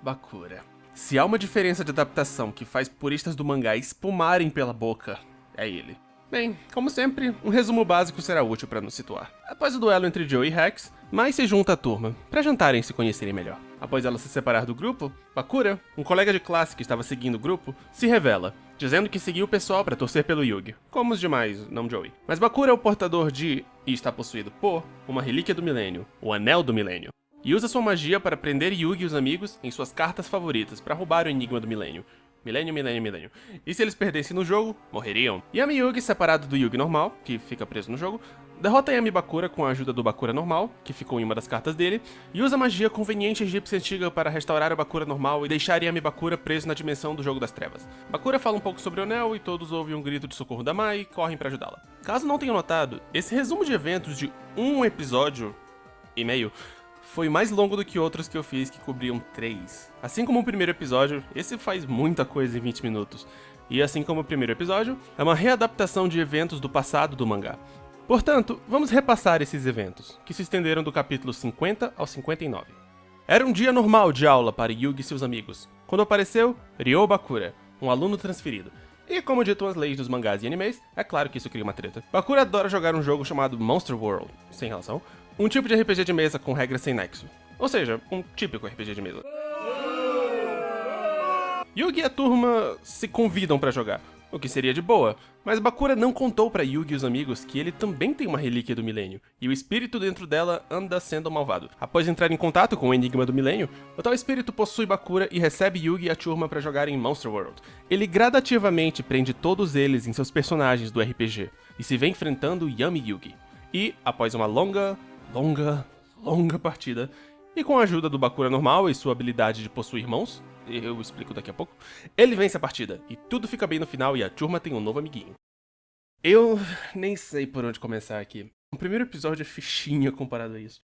Bakura. Se há uma diferença de adaptação que faz puristas do mangá espumarem pela boca, é ele. Bem, como sempre, um resumo básico será útil para nos situar. Após o duelo entre Joe e Rex, Mai se junta à turma, para jantarem e se conhecerem melhor. Após ela se separar do grupo, Bakura, um colega de classe que estava seguindo o grupo, se revela, dizendo que seguiu o pessoal para torcer pelo Yugi, como os demais, não Joey. Mas Bakura é o portador de, e está possuído por, uma relíquia do milênio, o Anel do Milênio, e usa sua magia para prender Yugi e os amigos em suas cartas favoritas para roubar o Enigma do Milênio. Milênio. E se eles perdessem no jogo, morreriam. Yami Yugi, separado do Yugi normal, que fica preso no jogo, derrota Yami Bakura com a ajuda do Bakura normal, que ficou em uma das cartas dele, e usa a magia conveniente egípcia antiga para restaurar o Bakura normal e deixar Yami Bakura preso na dimensão do jogo das trevas. Bakura fala um pouco sobre o anel e todos ouvem um grito de socorro da Mai e correm para ajudá-la. Caso não tenham notado, esse resumo de eventos de um episódio e meio foi mais longo do que outros que eu fiz que cobriam 3. Assim como o primeiro episódio, esse faz muita coisa em 20 minutos. E assim como o primeiro episódio, é uma readaptação de eventos do passado do mangá. Portanto, vamos repassar esses eventos, que se estenderam do capítulo 50 ao 59. Era um dia normal de aula para Yugi e seus amigos, quando apareceu Ryo Bakura, um aluno transferido. E como ditam as leis dos mangás e animes, é claro que isso cria uma treta. Bakura adora jogar um jogo chamado Monster World, sem relação, um tipo de RPG de mesa com regras sem nexo. Ou seja, um típico RPG de mesa. Yugi e a turma se convidam pra jogar, o que seria de boa, mas Bakura não contou pra Yugi e os amigos que ele também tem uma relíquia do milênio, e o espírito dentro dela anda sendo malvado. Após entrar em contato com o Enigma do Milênio, o tal espírito possui Bakura e recebe Yugi e a turma pra jogar em Monster World. Ele gradativamente prende todos eles em seus personagens do RPG, e se vê enfrentando Yami Yugi. E, após uma longa partida, e com a ajuda do Bakura normal e sua habilidade de possuir mãos, eu explico daqui a pouco, ele vence a partida, e tudo fica bem no final e a turma tem um novo amiguinho. Eu nem sei por onde começar aqui. O primeiro episódio é fichinha comparado a isso.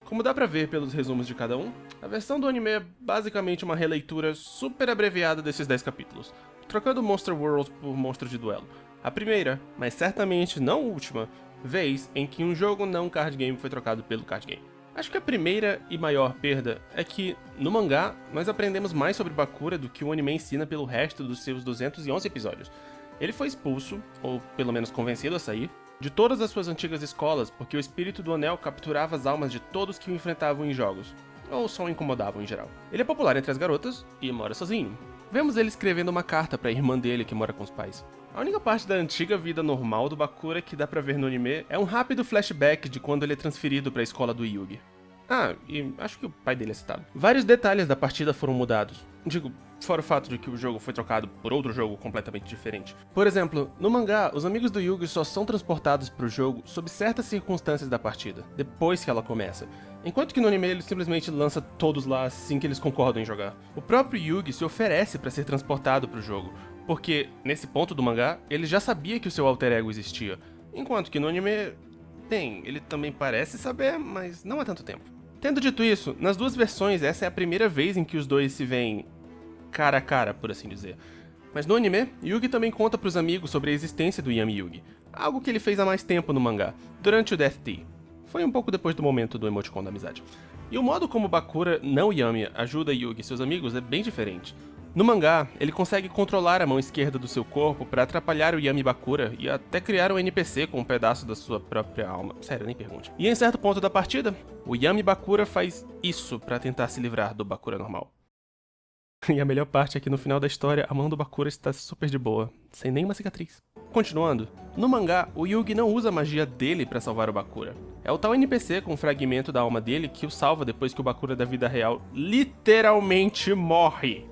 Como dá pra ver pelos resumos de cada um, a versão do anime é basicamente uma releitura super abreviada desses 10 capítulos, trocando Monster World por Monstro de Duelo. A primeira, mas certamente não a última, vez em que um jogo não card game foi trocado pelo card game. Acho que a primeira e maior perda é que, no mangá, nós aprendemos mais sobre Bakura do que o anime ensina pelo resto dos seus 211 episódios. Ele foi expulso, ou pelo menos convencido a sair, de todas as suas antigas escolas porque o espírito do anel capturava as almas de todos que o enfrentavam em jogos, ou só o incomodavam em geral. Ele é popular entre as garotas e mora sozinho. Vemos ele escrevendo uma carta para a irmã dele que mora com os pais. A única parte da antiga vida normal do Bakura que dá pra ver no anime é um rápido flashback de quando ele é transferido pra escola do Yugi. Ah, e acho que o pai dele é citado. Vários detalhes da partida foram mudados. Digo, fora o fato de que o jogo foi trocado por outro jogo completamente diferente. Por exemplo, no mangá, os amigos do Yugi só são transportados pro jogo sob certas circunstâncias da partida, depois que ela começa. Enquanto que no anime ele simplesmente lança todos lá assim que eles concordam em jogar. O próprio Yugi se oferece pra ser transportado pro jogo, porque, nesse ponto do mangá, ele já sabia que o seu alter ego existia, enquanto que no anime, bem, ele também parece saber, mas não há tanto tempo. Tendo dito isso, nas duas versões essa é a primeira vez em que os dois se veem cara a cara, por assim dizer. Mas no anime, Yugi também conta pros amigos sobre a existência do Yami Yugi, algo que ele fez há mais tempo no mangá, durante o Death Tea. Foi um pouco depois do momento do emoticon da amizade. E o modo como Bakura, não Yami, ajuda Yugi e seus amigos é bem diferente. No mangá, ele consegue controlar a mão esquerda do seu corpo para atrapalhar o Yami Bakura e até criar um NPC com um pedaço da sua própria alma. Sério, nem pergunte. E em certo ponto da partida, o Yami Bakura faz isso para tentar se livrar do Bakura normal. E a melhor parte é que no final da história, a mão do Bakura está super de boa, sem nenhuma cicatriz. Continuando, no mangá, o Yugi não usa a magia dele para salvar o Bakura. É o tal NPC com um fragmento da alma dele que o salva depois que o Bakura da vida real literalmente morre.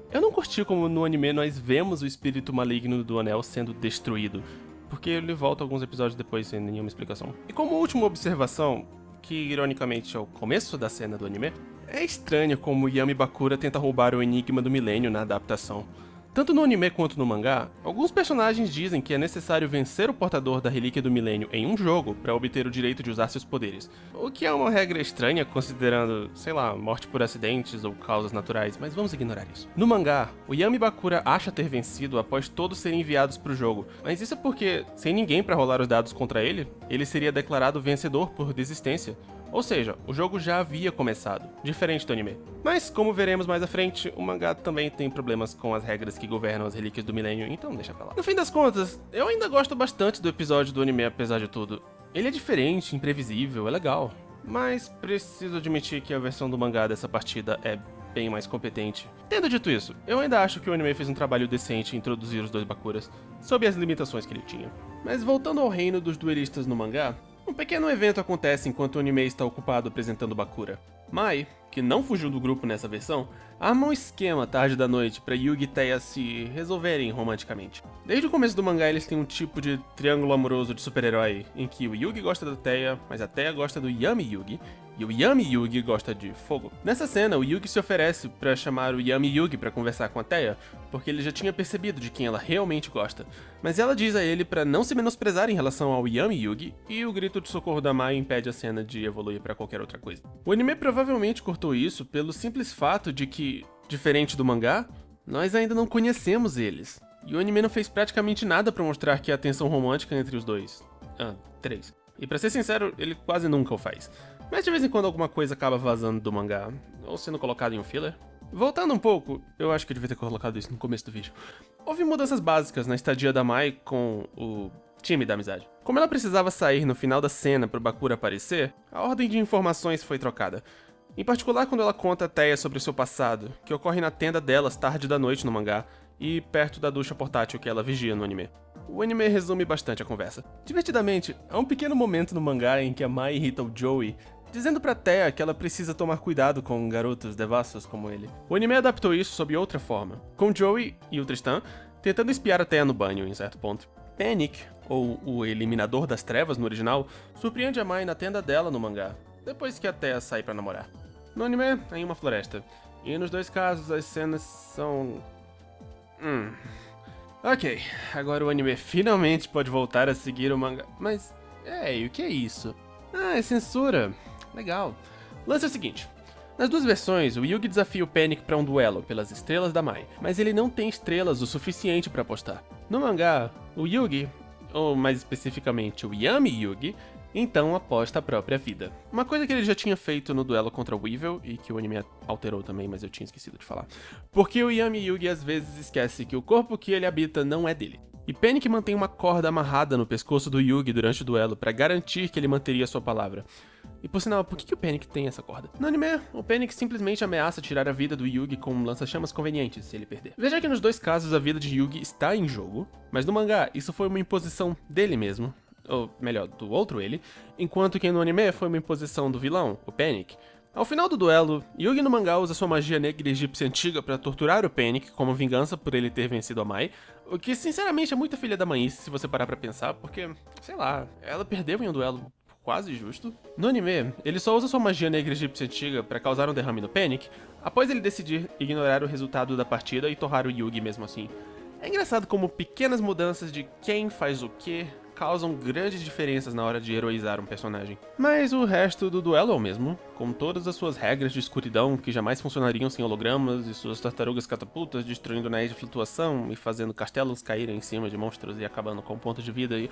Eu não curti como no anime nós vemos o espírito maligno do anel sendo destruído, porque ele volta alguns episódios depois sem nenhuma explicação. E como última observação, que ironicamente é o começo da cena do anime, é estranho como Yami Bakura tenta roubar o Enigma do Milênio na adaptação. Tanto no anime quanto no mangá, alguns personagens dizem que é necessário vencer o portador da Relíquia do Milênio em um jogo para obter o direito de usar seus poderes. O que é uma regra estranha considerando, sei lá, morte por acidentes ou causas naturais, mas vamos ignorar isso. No mangá, o Yami Bakura acha ter vencido após todos serem enviados para o jogo, mas isso é porque, sem ninguém para rolar os dados contra ele, ele seria declarado vencedor por desistência. Ou seja, o jogo já havia começado, diferente do anime. Mas, como veremos mais à frente, o mangá também tem problemas com as regras que governam as relíquias do milênio, então deixa pra lá. No fim das contas, eu ainda gosto bastante do episódio do anime, apesar de tudo. Ele é diferente, imprevisível, é legal. Mas preciso admitir que a versão do mangá dessa partida é bem mais competente. Tendo dito isso, eu ainda acho que o anime fez um trabalho decente em introduzir os dois Bakuras, sob as limitações que ele tinha. Mas voltando ao reino dos duelistas no mangá, um pequeno evento acontece enquanto o anime está ocupado apresentando Bakura. Mai, que não fugiu do grupo nessa versão, arma um esquema tarde da noite para Yugi e Teia se resolverem romanticamente. Desde o começo do mangá eles têm um tipo de triângulo amoroso de super-herói, em que o Yugi gosta da Teia, mas a Teia gosta do Yami Yugi, e o Yami Yugi gosta de fogo. Nessa cena, o Yugi se oferece para chamar o Yami Yugi para conversar com a Teia, porque ele já tinha percebido de quem ela realmente gosta. Mas ela diz a ele para não se menosprezar em relação ao Yami Yugi, e o grito de socorro da Mai impede a cena de evoluir para qualquer outra coisa. O anime provavelmente cortou isso pelo simples fato de que, diferente do mangá, nós ainda não conhecemos eles. E o anime não fez praticamente nada para mostrar que há tensão romântica entre os dois. Três. E pra ser sincero, ele quase nunca o faz. Mas de vez em quando alguma coisa acaba vazando do mangá, ou sendo colocado em um filler. Voltando um pouco, eu acho que eu devia ter colocado isso no começo do vídeo. Houve mudanças básicas na estadia da Mai com o time da amizade. Como ela precisava sair no final da cena pro Bakura aparecer, a ordem de informações foi trocada. Em particular quando ela conta a Teia sobre o seu passado, que ocorre na tenda delas tarde da noite no mangá, e perto da ducha portátil que ela vigia no anime. O anime resume bastante a conversa. Divertidamente, há um pequeno momento no mangá em que a Mai irrita o Joey, dizendo pra Teia que ela precisa tomar cuidado com garotos devassos como ele. O anime adaptou isso sob outra forma, com Joey e o Tristan tentando espiar a Teia no banho em certo ponto. Panic, ou o Eliminador das Trevas no original, surpreende a Mai na tenda dela no mangá, depois que a Teia sai pra namorar. No anime, é em uma floresta, e nos dois casos as cenas são... Ok, agora o anime finalmente pode voltar a seguir o mangá. Mas, e o que é isso? É censura. Legal. O lance é o seguinte. Nas duas versões, o Yugi desafia o Panic para um duelo pelas estrelas da Mai, mas ele não tem estrelas o suficiente para apostar. No mangá, o Yugi, ou mais especificamente o Yami Yugi, então aposta a própria vida. Uma coisa que ele já tinha feito no duelo contra o Weevil, e que o anime alterou também, mas eu tinha esquecido de falar. Porque o Yami Yugi às vezes esquece que o corpo que ele habita não é dele. E Panic mantém uma corda amarrada no pescoço do Yugi durante o duelo para garantir que ele manteria sua palavra. E por sinal, por que o Panic tem essa corda? No anime, o Panic simplesmente ameaça tirar a vida do Yugi com lança-chamas convenientes se ele perder. Veja que nos dois casos a vida de Yugi está em jogo, mas no mangá isso foi uma imposição dele mesmo, ou melhor, do outro ele, enquanto que no anime foi uma imposição do vilão, o Panic. Ao final do duelo, Yugi no mangá usa sua magia negra egípcia antiga para torturar o Panic como vingança por ele ter vencido a Mai, o que sinceramente é muita filha da mãe se você parar pra pensar, porque, sei lá, ela perdeu em um duelo quase justo. No anime, ele só usa sua magia negra egípcia antiga para causar um derrame no Panic, após ele decidir ignorar o resultado da partida e torrar o Yugi mesmo assim. É engraçado como pequenas mudanças de quem faz o que causam grandes diferenças na hora de heroizar um personagem. Mas o resto do duelo é o mesmo, com todas as suas regras de escuridão que jamais funcionariam sem hologramas e suas tartarugas catapultas destruindo anéis de flutuação e fazendo castelos caírem em cima de monstros e acabando com pontos de vida e...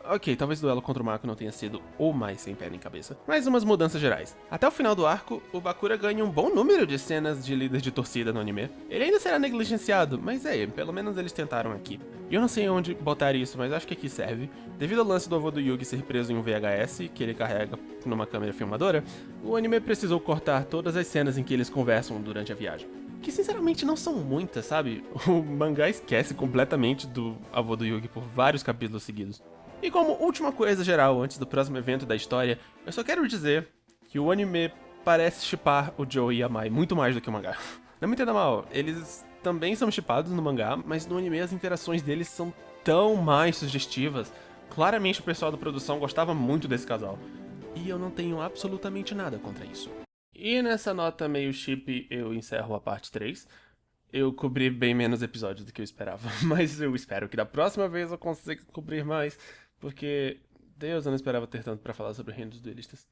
Ok, talvez o duelo contra o Mako não tenha sido o mais sem pé nem cabeça. Mas umas mudanças gerais. Até o final do arco, o Bakura ganha um bom número de cenas de líder de torcida no anime. Ele ainda será negligenciado, mas pelo menos eles tentaram aqui. E eu não sei onde botar isso, mas acho que aqui serve. Devido ao lance do avô do Yugi ser preso em um VHS, que ele carrega numa câmera filmadora, o anime precisou cortar todas as cenas em que eles conversam durante a viagem. Que sinceramente não são muitas, sabe? O mangá esquece completamente do avô do Yugi por vários capítulos seguidos. E como última coisa geral, antes do próximo evento da história, eu só quero dizer que o anime parece shippar o Joey e a Mai muito mais do que o mangá. Não me entenda mal, eles também são shippados no mangá, mas no anime as interações deles são tão mais sugestivas. Claramente o pessoal da produção gostava muito desse casal. E eu não tenho absolutamente nada contra isso. E nessa nota meio chip eu encerro a parte 3. Eu cobri bem menos episódios do que eu esperava, mas eu espero que da próxima vez eu consiga cobrir mais, porque, Deus, eu não esperava ter tanto pra falar sobre o reino dos duelistas.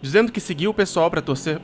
dizendo que seguiu o pessoal pra torcer...